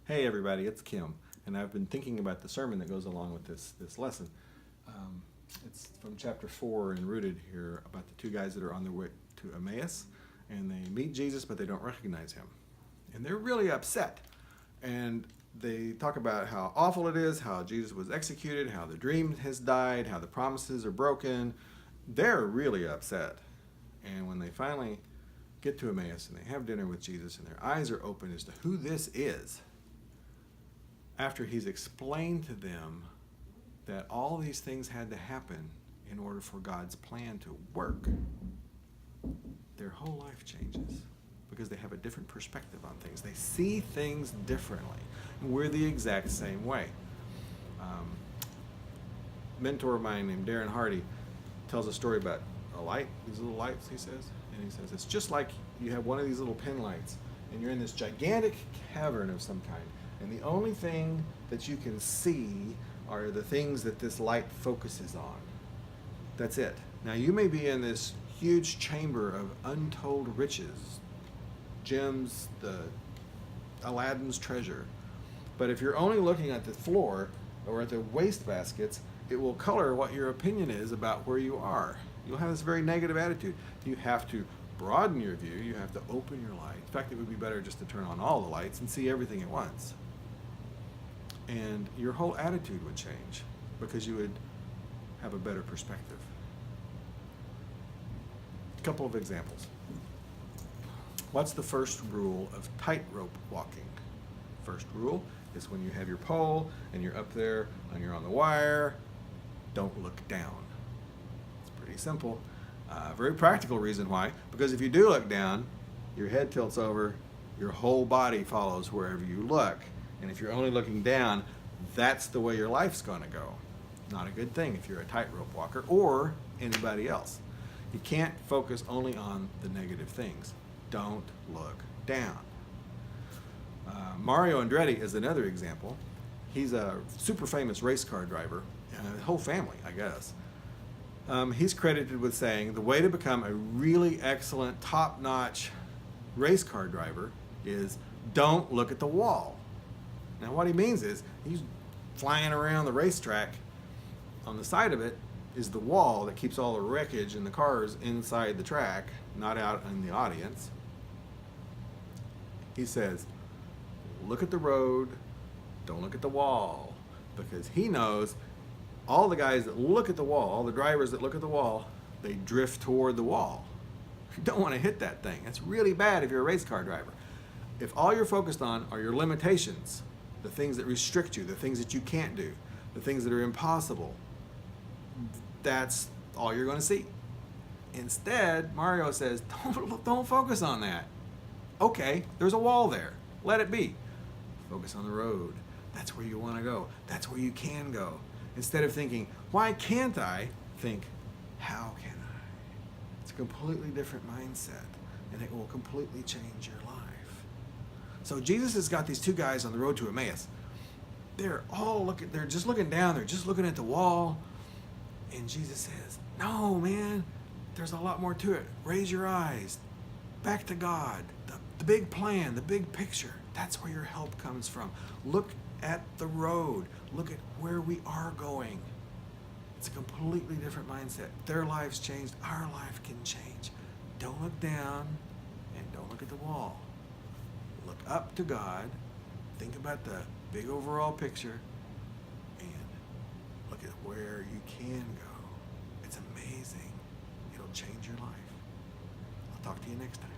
Hey everybody, it's Kim, and I've been thinking about the sermon that goes along with this lesson. Um, it's from chapter 4 and rooted here about the two guys that are on their way to Emmaus, and they meet Jesus, but they don't recognize him. And they're really upset. And they talk about how awful it is, how Jesus was executed, how the dream has died, how the promises are broken. They're really upset. And when they finally get to Emmaus and they have dinner with Jesus and their eyes are open as to who this is, after he's explained to them that all these things had to happen in order for God's plan to work, their whole life changes because they have a different perspective on things. They see things differently. And we're the exact same way. Mentor of mine named Darren Hardy tells a story about a light, these little lights, he says. And he says, it's just like you have one of these little pin lights and you're in this gigantic cavern of some kind. And the only thing that you can see are the things that this light focuses on. That's it. Now you may be in this huge chamber of untold riches, gems, the Aladdin's treasure. But if you're only looking at the floor or at the waste baskets, it will color what your opinion is about where you are. You'll have this very negative attitude. You have to broaden your view. You have to open your light. In fact, it would be better just to turn on all the lights and see everything at once. And your whole attitude would change because you would have a better perspective. A couple of examples. What's the first rule of tightrope walking? First rule is when you have your pole and you're up there and you're on the wire, don't look down. It's pretty simple. Very practical reason why. Because if you do look down, your head tilts over, your whole body follows wherever you look. And if you're only looking down, that's the way your life's going to go. Not a good thing if you're a tightrope walker or anybody else. You can't focus only on the negative things. Don't look down. Mario Andretti is another example. He's a super famous race car driver, the whole family, I guess. He's credited with saying the way to become a really excellent, top-notch race car driver is don't look at the wall. Now what he means is he's flying around the racetrack. On the side of it is the wall that keeps all the wreckage and the cars inside the track, not out in the audience. He says, look at the road, don't look at the wall, because he knows all the guys that look at the wall, all the drivers that look at the wall, they drift toward the wall. You don't want to hit that thing. That's really bad if you're a race car driver. If all you're focused on are your limitations, the things that restrict you, the things that you can't do, the things that are impossible, that's all you're going to see. Instead, Mario says, don't focus on that. Okay, there's a wall there. Let it be. Focus on the road. That's where you want to go. That's where you can go. Instead of thinking, why can't I? Think, how can I? It's a completely different mindset, and it will completely change your life. So Jesus has got these two guys on the road to Emmaus. They're just looking down, they're just looking at the wall. And Jesus says, no, man, there's a lot more to it. Raise your eyes back to God, the big plan, the big picture. That's where your help comes from. Look at the road. Look at where we are going. It's a completely different mindset. Their lives changed, our life can change. Don't look down and don't look at the wall. Look up to God, think about the big overall picture, and look at where you can go. It's amazing. It'll change your life. I'll talk to you next time.